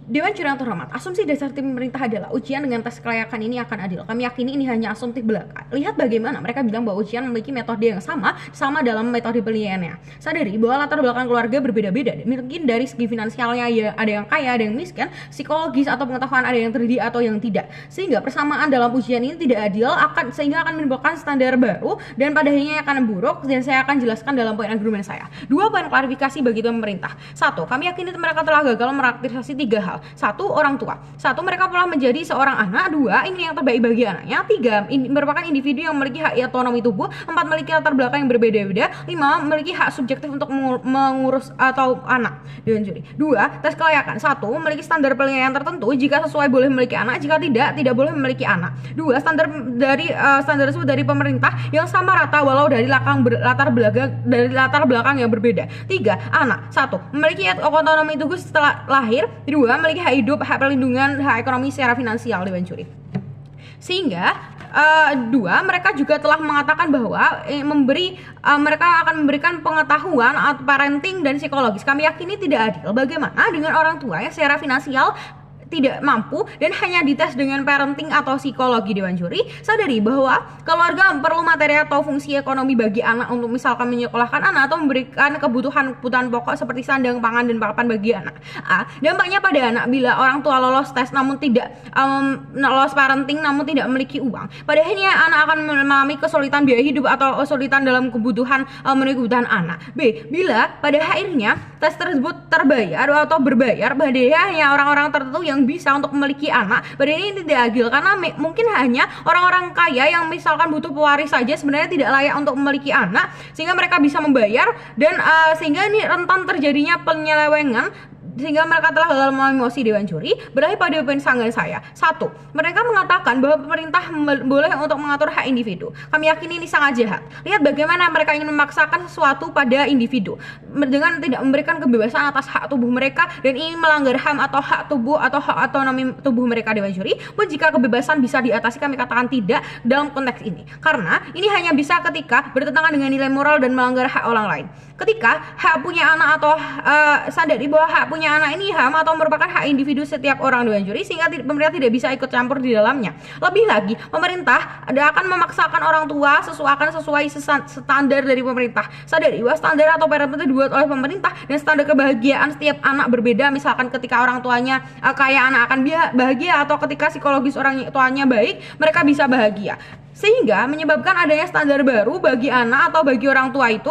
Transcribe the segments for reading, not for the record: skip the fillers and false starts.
Dewan Juri yang terhormat, asumsi dasar tim pemerintah adalah ujian dengan tes kelayakan ini akan adil. Kami yakini ini hanya asumsi belaka. Lihat bagaimana mereka bilang bahwa ujian memiliki metode yang sama dalam metode penilaiannya. Sadari bahwa latar belakang keluarga berbeda-beda. Mungkin dari segi finansialnya ya ada yang kaya, ada yang miskin, psikologis atau pengetahuan ada yang terdidik atau yang tidak. Sehingga persamaan dalam ujian ini tidak adil, sehingga akan menimbulkan standar baru dan pada akhirnya akan buruk, dan saya akan jelaskan dalam poin argumen saya. 2 poin klarifikasi bagi pemerintah. 1, kami yakini mereka telah gagal meraktivisasi 3 hal. 1, orang tua. 1, mereka telah menjadi seorang anak. 2, ingin yang terbaik bagi anaknya. 3, merupakan individu yang memiliki hak otonomi tubuh. 4, memiliki latar belakang yang berbeda-beda. 5, memiliki hak subjektif untuk mengurus atau anak. Dewan Juri. 2, tes kelayakan. 1, memiliki standar penilaian tertentu. Jika sesuai boleh memiliki anak, jika tidak boleh memiliki anak. 2, standar tersebut dari pemerintah yang sama rata walau dari latar belakang yang berbeda. 3, anak. 1, memiliki otonomi tubuh setelah lahir. 2, memiliki hak hidup, hak perlindungan, hak ekonomi secara finansial. Dewan Juri. Sehingga 2, mereka juga telah mengatakan bahwa mereka akan memberikan pengetahuan atau parenting dan psikologis. Kami yakini tidak adil. Bagaimana dengan orang tua yang secara finansial tidak mampu dan hanya dites dengan parenting atau psikologi. Dewan Juri, sadari bahwa keluarga perlu materi atau fungsi ekonomi bagi anak untuk misalkan menyekolahkan anak atau memberikan kebutuhan pokok seperti sandang, pangan, dan papan bagi anak. Dampaknya pada anak bila orang tua lolos tes namun tidak lolos parenting namun tidak memiliki uang. Pada akhirnya anak akan mengalami kesulitan biaya hidup atau kesulitan dalam memenuhi kebutuhan anak. B, bila pada akhirnya tes tersebut terbayar atau berbayar, pada hanya orang-orang tertentu yang bisa untuk memiliki anak. Pada ini tidak adil karena mungkin hanya orang-orang kaya yang misalkan butuh pewaris saja sebenarnya tidak layak untuk memiliki anak, sehingga mereka bisa membayar dan sehingga ini rentan terjadinya penyelewengan, sehingga mereka telah gagal emosi. Dewan Juri, beralih pada poin sanggahan saya. 1, mereka mengatakan bahwa pemerintah boleh untuk mengatur hak individu. Kami yakini ini sangat jahat. Lihat bagaimana mereka ingin memaksakan sesuatu pada individu dengan tidak memberikan kebebasan atas hak tubuh mereka dan ingin melanggar HAM atau hak tubuh atau hak otonomi tubuh mereka. Dewan Juri, pun jika kebebasan bisa diatasi, kami katakan tidak dalam konteks ini, karena ini hanya bisa ketika bertentangan dengan nilai moral dan melanggar hak orang lain. Ketika hak punya anak atau sadari bahwa hak punya anak ini HAM atau merupakan hak individu setiap orang. Dewan Juri, sehingga pemerintah tidak bisa ikut campur di dalamnya. Lebih lagi, pemerintah akan memaksakan orang tua sesuai standar dari pemerintah. Sadari bahwa standar atau parameter itu dibuat oleh pemerintah dan standar kebahagiaan setiap anak berbeda. Misalkan ketika orang tuanya kaya, anak akan bahagia, atau ketika psikologis orang tuanya baik, mereka bisa bahagia. Sehingga menyebabkan adanya standar baru bagi anak atau bagi orang tua itu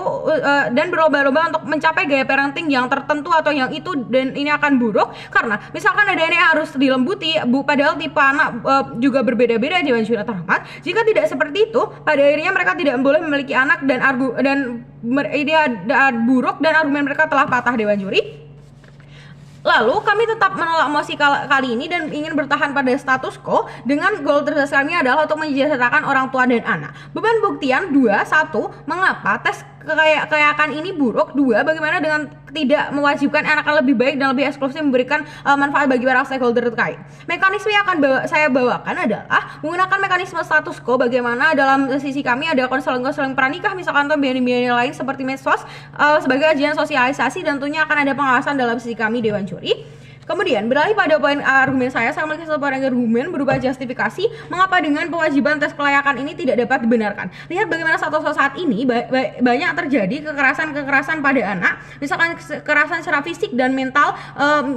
dan berlomba-lomba untuk mencapai gaya parenting yang tertentu atau yang itu, dan ini akan buruk karena misalkan ada yang harus dilembuti padahal tipe anak juga berbeda-beda. Dewan Juri terhormat, jika tidak seperti itu, pada akhirnya mereka tidak boleh memiliki anak dan ini buruk dan argumen mereka telah patah. Dewan Juri. Lalu kami tetap menolak mosi kali ini dan ingin bertahan pada status quo dengan goal terbesar kami adalah untuk mensejahterakan orang tua dan anak. Beban buktian 2, 1, mengapa tes kelayakan ini buruk. 2, bagaimana dengan tidak mewajibkan anak lebih baik dan lebih eksklusif memberikan manfaat bagi para stakeholder terkait. Mekanisme yang akan saya bawakan adalah menggunakan mekanisme status quo. Bagaimana dalam sisi kami ada konseling pranikah misalkan atau biaya lain seperti medsos sebagai ajian sosialisasi, dan tentunya akan ada pengawasan dalam sisi kami Dewan Juri. Kemudian beralih pada poin argumen saya memiliki satu poin argumen berupa justifikasi mengapa dengan kewajiban tes kelayakan ini tidak dapat dibenarkan. Lihat bagaimana saat ini banyak terjadi kekerasan pada anak, misalkan kekerasan secara fisik dan mental,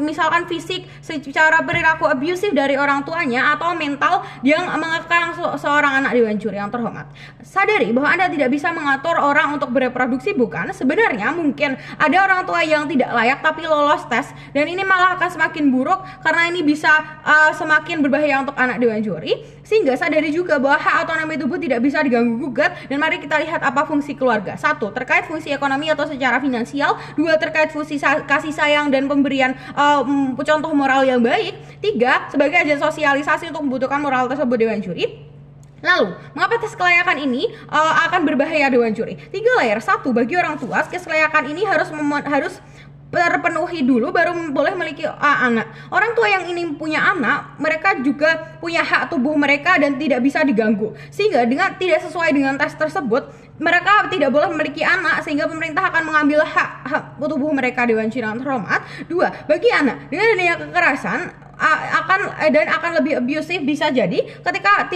misalkan fisik secara perilaku abusif dari orang tuanya atau mental yang mengekang seorang anak. Dewan Juri yang terhormat, sadari bahwa Anda tidak bisa mengatur orang untuk bereproduksi, bukan? Sebenarnya mungkin ada orang tua yang tidak layak tapi lolos tes, dan ini malah akan semakin buruk karena ini bisa semakin berbahaya untuk anak. Dewan Juri, sehingga sadari juga bahwa hak otonomi tubuh tidak bisa diganggu gugat. Dan mari kita lihat apa fungsi keluarga. 1, terkait fungsi ekonomi atau secara finansial. 2, terkait fungsi kasih sayang dan pemberian contoh moral yang baik. 3, sebagai agen sosialisasi untuk membutuhkan moral tersebut. Dewan Juri. Lalu, mengapa tes kelayakan ini akan berbahaya? Dewan Juri. 3 layer. 1, bagi orang tua, tes kelayakan ini harus terpenuhi dulu baru boleh memiliki anak. Orang tua yang ingin punya anak, mereka juga punya hak tubuh mereka dan tidak bisa diganggu. Sehingga dengan tidak sesuai dengan tes tersebut, mereka tidak boleh memiliki anak sehingga pemerintah akan mengambil hak tubuh mereka. Dewan Juri yang terhormat. 2. Bagi anak dengan adanya kekerasan akan lebih abusif bisa jadi ketika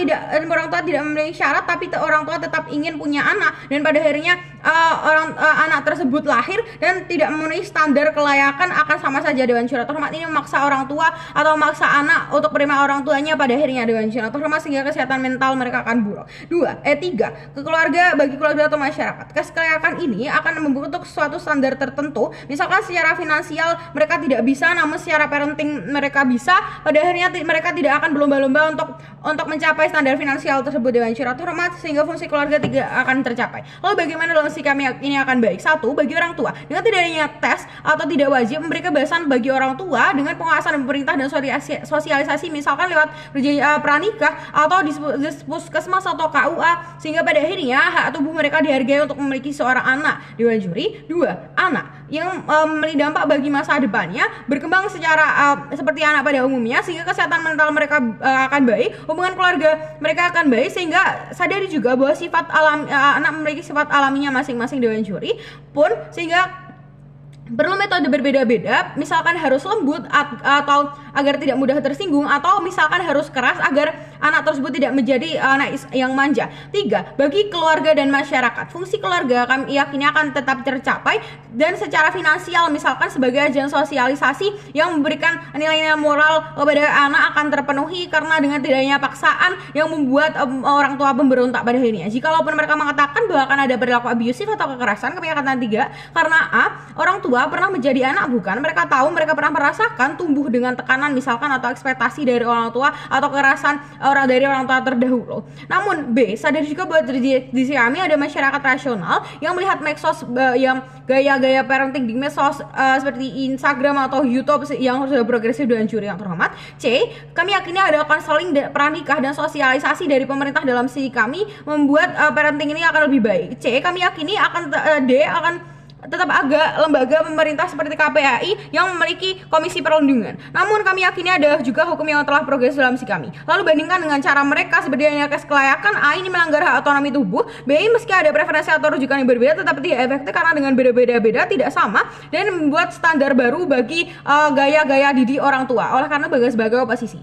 orang tua tidak memenuhi syarat tapi orang tua tetap ingin punya anak, dan pada akhirnya anak tersebut lahir dan tidak memenuhi standar kelayakan, akan sama saja Dewan Juri terhormat ini memaksa orang tua atau memaksa anak untuk menerima orang tuanya, pada akhirnya Dewan Juri terhormat, sehingga kesehatan mental mereka akan buruk. 3. Bagi keluarga atau masyarakat, kelayakan ini akan membentuk suatu standar tertentu, misalkan secara finansial mereka tidak bisa namun secara parenting mereka bisa, pada akhirnya mereka tidak akan berlomba-lomba untuk mencapai standar finansial tersebut Dewan Juri terhormat, sehingga fungsi keluarga tidak akan tercapai. Lalu bagaimana dalam sikap ini akan baik? 1. Bagi orang tua, dengan tidak adanya tes atau tidak wajib memberi kebebasan bagi orang tua dengan pengawasan pemerintah dan sosialisasi, misalkan lewat pranikah atau di puskesmas atau KUA, sehingga pada akhirnya hak tubuh mereka dihargai untuk memiliki seorang anak. Dewan Juri. 2. Anak yang memiliki dampak bagi masa depannya berkembang secara seperti anak pada umumnya, sehingga kesehatan mental mereka akan baik, hubungan keluarga mereka akan baik, sehingga sadari juga bahwa sifat anak memiliki sifat alaminya masing-masing Dewan Juri pun, sehingga perlu metode berbeda-beda, misalkan harus lembut atau agar tidak mudah tersinggung, atau misalkan harus keras agar anak tersebut tidak menjadi anak yang manja. 3. Bagi keluarga dan masyarakat, fungsi keluarga kami yakini akan tetap tercapai, dan secara finansial misalkan sebagai ajang sosialisasi yang memberikan nilai-nilai moral kepada anak akan terpenuhi, karena dengan tidaknya paksaan yang membuat orang tua pemberontak pada akhirnya. Jikalau mereka mengatakan bahwa akan ada perilaku abusif atau kekerasan, kami akan 3. Karena orang tua pernah menjadi anak bukan, mereka tahu, mereka pernah merasakan tumbuh dengan tekanan misalkan atau ekspektasi dari orang tua atau kekerasan dari orang tua terdahulu. Namun B, sadar juga bahwa di sisi kami ada masyarakat rasional yang melihat medsos yang gaya-gaya parenting di medsos seperti Instagram atau YouTube yang sudah progresif Dewan Juri yang terhormat. C, kami yakini ada konseling pranikah dan sosialisasi dari pemerintah dalam sisi kami membuat parenting ini akan lebih baik. C, kami yakini akan tetap lembaga pemerintah seperti KPAI yang memiliki komisi perlindungan. Namun kami yakini ada juga hukum yang telah progresif dalam sisi kami. Lalu bandingkan dengan cara mereka seperti tes kelayakan, A ini melanggar hak otonomi tubuh, B meski ada preferensi atau rujukan yang berbeda tetapi tidak efektif karena dengan beda-beda tidak sama, dan membuat standar baru bagi gaya-gaya didik orang tua. Oleh karena sebagai oposisi.